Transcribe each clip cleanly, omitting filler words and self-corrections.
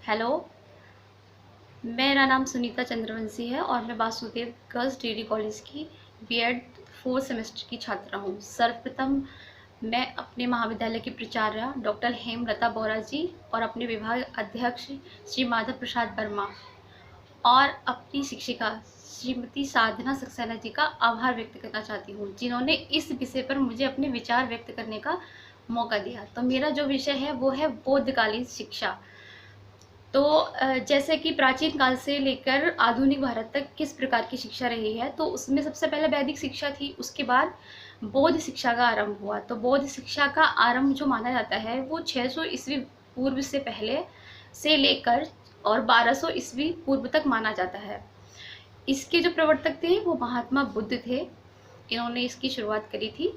Hello, मेरा नाम सुनीता चंद्रवंशी है और मैं वासुदेव गर्ल्स डिग्री कॉलेज की बीएड 4 सेमेस्टर की छात्रा हूँ। सर्वप्रथम मैं अपने महाविद्यालय की प्राचार्य डॉक्टर हेमलता बोरा जी और अपने विभाग अध्यक्ष श्री माधव प्रसाद वर्मा और अपनी शिक्षिका श्रीमती साधना सक्सेना जी का आभार व्यक्त करना चाहती हूँ, जिन्होंने इस विषय पर मुझे अपने विचार व्यक्त करने का मौका दिया। तो मेरा जो विषय है वो है बौद्धकालीन शिक्षा। तो जैसे कि प्राचीन काल से लेकर आधुनिक भारत तक किस प्रकार की शिक्षा रही है, तो उसमें सबसे पहले वैदिक शिक्षा थी, उसके बाद बौद्ध शिक्षा का आरंभ हुआ। तो बौद्ध शिक्षा का आरंभ जो माना जाता है वो 600 ईस्वी पूर्व से पहले से लेकर और 1200 ईस्वी पूर्व तक माना जाता है। इसके जो प्रवर्तक थे वो महात्मा बुद्ध थे, इन्होंने इसकी शुरुआत करी थी।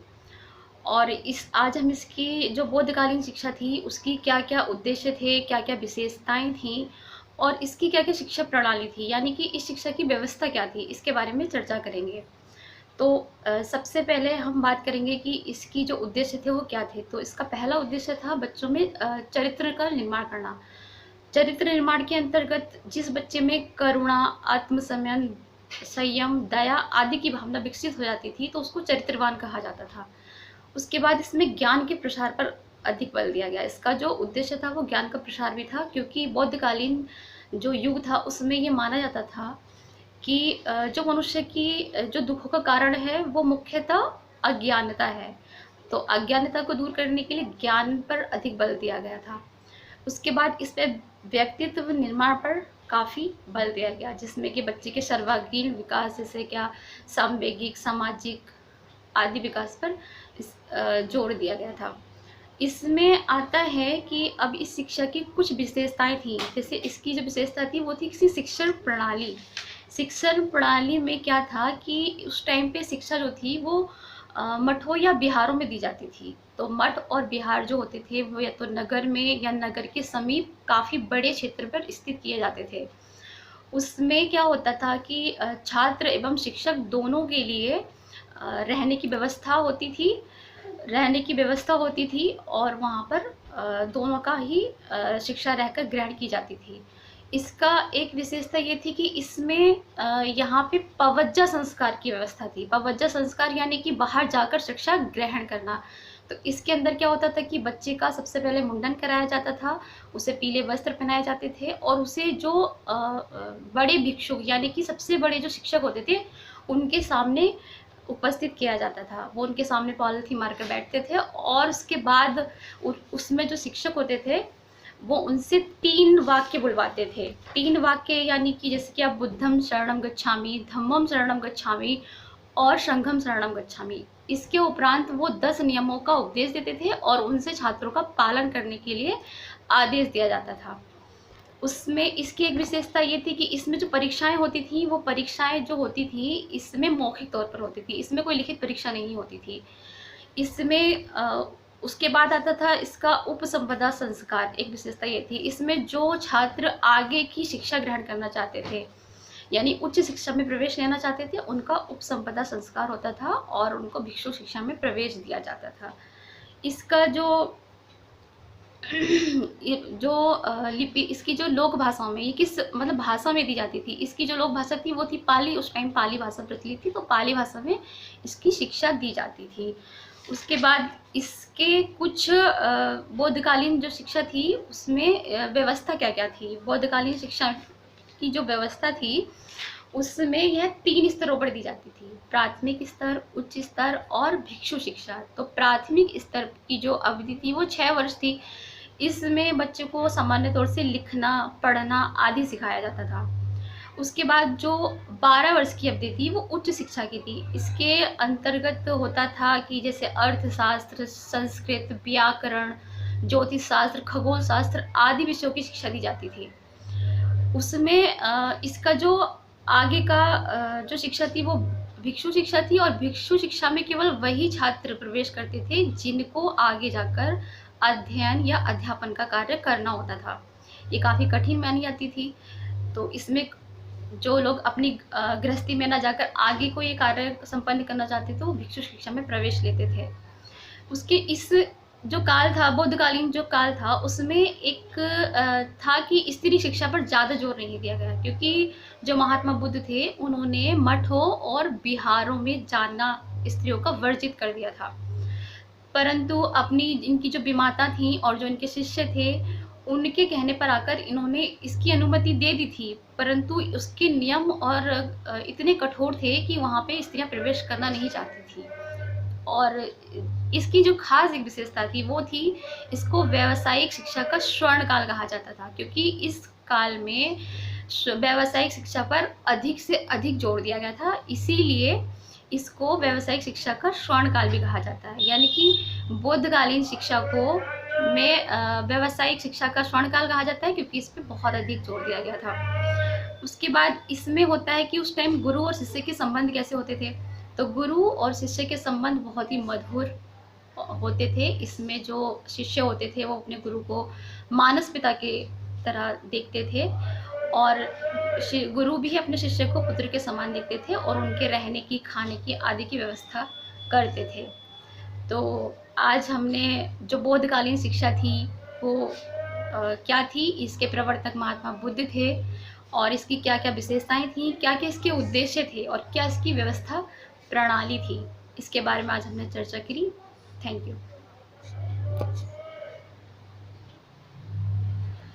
और इस आज हम इसकी जो बौद्धकालीन शिक्षा थी उसकी क्या क्या उद्देश्य थे, क्या क्या विशेषताएं थी और इसकी क्या क्या शिक्षा प्रणाली थी, यानी कि इस शिक्षा की व्यवस्था क्या थी, इसके बारे में चर्चा करेंगे। तो सबसे पहले हम बात करेंगे कि इसकी जो उद्देश्य थे वो क्या थे। तो इसका पहला उद्देश्य था बच्चों में चरित्र का निर्माण करना। चरित्र निर्माण के अंतर्गत जिस बच्चे में करुणा, आत्मसंयम, संयम, दया आदि की भावना विकसित हो जाती थी तो उसको चरित्रवान कहा जाता था। उसके बाद इसमें ज्ञान के प्रसार पर अधिक बल दिया गया। इसका जो उद्देश्य था वो ज्ञान का प्रसार भी था, क्योंकि बौद्धकालीन जो युग था उसमें ये माना जाता था कि जो मनुष्य की जो दुखों का कारण है वो मुख्यतः अज्ञानता है। तो अज्ञानता को दूर करने के लिए ज्ञान पर अधिक बल दिया गया था। उसके बाद इस पे व्यक्तित्व निर्माण पर काफ़ी बल दिया गया, जिसमें कि बच्चे के सर्वांगीण विकास, जैसे क्या सामवेगिक, सामाजिक आदि विकास पर जोर दिया गया था। इसमें आता है कि अब इस शिक्षा की कुछ विशेषताएं थी। जैसे इसकी जो विशेषता थी वो थी किसी शिक्षण प्रणाली। शिक्षण प्रणाली में क्या था कि उस टाइम पे शिक्षा जो थी वो मठों या बिहारों में दी जाती थी। तो मठ और बिहार जो होते थे वो या तो नगर में या नगर के समीप काफ़ी बड़े क्षेत्र पर स्थित किए जाते थे। उसमें क्या होता था कि छात्र एवं शिक्षक दोनों के लिए रहने की व्यवस्था होती थी और वहाँ पर दोनों का ही शिक्षा रहकर ग्रहण की जाती थी। इसका एक विशेषता ये थी कि इसमें यहाँ पे पवज्जा संस्कार की व्यवस्था थी। पवज्जा संस्कार यानी कि बाहर जाकर शिक्षा ग्रहण करना। तो इसके अंदर क्या होता था कि बच्चे का सबसे पहले मुंडन कराया जाता था, उसे पीले वस्त्र पहनाए जाते थे और उसे जो बड़े भिक्षु यानी कि सबसे बड़े जो शिक्षक होते थे उनके सामने उपस्थित किया जाता था। वो उनके सामने पॉलिथीन मारकर बैठते थे और उसके बाद उसमें जो शिक्षक होते थे वो उनसे 3 वाक्य बुलवाते थे। 3 वाक्य यानी कि जैसे कि आप बुद्धम शरणम गच्छामि, धम्मम शरणम गच्छामि और संघम शरणम गच्छामि। इसके उपरांत वो 10 नियमों का उपदेश देते थे और उनसे छात्रों का पालन करने के लिए आदेश दिया जाता था। उसमें इसकी एक विशेषता ये थी कि इसमें जो परीक्षाएं होती थी वो परीक्षाएं जो होती थी इसमें मौखिक तौर पर होती थी, इसमें कोई लिखित परीक्षा नहीं होती थी। इसमें उसके बाद आता था इसका उपसंपदा संस्कार। एक विशेषता ये थी, इसमें जो छात्र आगे की शिक्षा ग्रहण करना चाहते थे यानी उच्च शिक्षा में प्रवेश लेना चाहते थे उनका उपसंपदा संस्कार होता था और उनको भिक्षु शिक्षा में प्रवेश दिया जाता था। इसका जो जो लिपि इसकी जो लोक भाषाओं में ये किस मतलब भाषा में दी जाती थी, इसकी जो लोक भाषा थी वो थी पाली। उस टाइम पाली भाषा प्रचलित थी तो पाली भाषा में इसकी शिक्षा दी जाती थी। उसके बाद इसके कुछ बौद्धकालीन जो शिक्षा थी उसमें व्यवस्था क्या क्या थी। बौद्धकालीन शिक्षा की जो व्यवस्था थी उसमें यह 3 स्तरों पर दी जाती थी, प्राथमिक स्तर, उच्च स्तर और भिक्षु शिक्षा। तो प्राथमिक स्तर की जो अवधि थी वो 6 वर्ष थी। इसमें बच्चे को सामान्य तौर से लिखना, पढ़ना आदि सिखाया जाता था। उसके बाद जो 12 वर्ष की अवधि थी वो उच्च शिक्षा की थी। इसके अंतर्गत होता था कि जैसे अर्थशास्त्र, संस्कृत, व्याकरण, ज्योतिष शास्त्र, खगोल शास्त्र आदि विषयों की शिक्षा दी जाती थी। उसमें इसका जो आगे का जो शिक्षा थी वो भिक्षु शिक्षा थी और भिक्षु शिक्षा में केवल वही छात्र प्रवेश करते थे जिनको आगे जाकर अध्ययन या अध्यापन का कार्य करना होता था। ये काफ़ी कठिन मानी जाती थी। तो इसमें जो लोग अपनी गृहस्थी में ना जाकर आगे कोई कार्य संपन्न करना चाहते थे वो भिक्षु शिक्षा में प्रवेश लेते थे। उसके इस जो काल था, बुद्धकालीन जो काल था, उसमें एक था कि स्त्री शिक्षा पर ज़्यादा जोर नहीं दिया गया, क्योंकि जो महात्मा बुद्ध थे उन्होंने मठों और विहारों में जाना स्त्रियों का वर्जित कर दिया था। परंतु अपनी इनकी जो विमाता थी और जो इनके शिष्य थे, उनके कहने पर आकर इन्होंने इसकी अनुमति दे दी थी, परंतु उसके नियम और इतने कठोर थे कि वहाँ पे स्त्रियाँ प्रवेश करना नहीं चाहती थी। और इसकी जो खास एक विशेषता थी वो थी, इसको व्यावसायिक शिक्षा का स्वर्ण काल कहा जाता था, क्योंकि इस काल में व्यावसायिक शिक्षा पर अधिक से अधिक जोर दिया गया था, इसीलिए इसको व्यावसायिक शिक्षा का स्वर्ण काल भी कहा जाता है। यानी कि बुद्धकालीन शिक्षा को में व्यावसायिक शिक्षा का स्वर्ण काल कहा जाता है, क्योंकि इस पे बहुत अधिक जोर दिया गया था। उसके बाद इसमें होता है कि उस टाइम गुरु और शिष्य के संबंध कैसे होते थे, तो गुरु और शिष्य के संबंध बहुत ही मधुर होते थे। इसमें जो शिष्य होते थे वो अपने गुरु को मानस पिता के तरह देखते थे, और गुरु भी अपने शिष्य को पुत्र के समान देखते थे और उनके रहने की, खाने की आदि की व्यवस्था करते थे। तो आज हमने जो बोधकालीन शिक्षा थी वो क्या थी, इसके प्रवर्तक महात्मा बुद्ध थे और इसकी क्या क्या विशेषताएं थी, क्या क्या इसके उद्देश्य थे और क्या इसकी व्यवस्था प्रणाली थी, इसके बारे में आज हमने चर्चा करी। Thank you.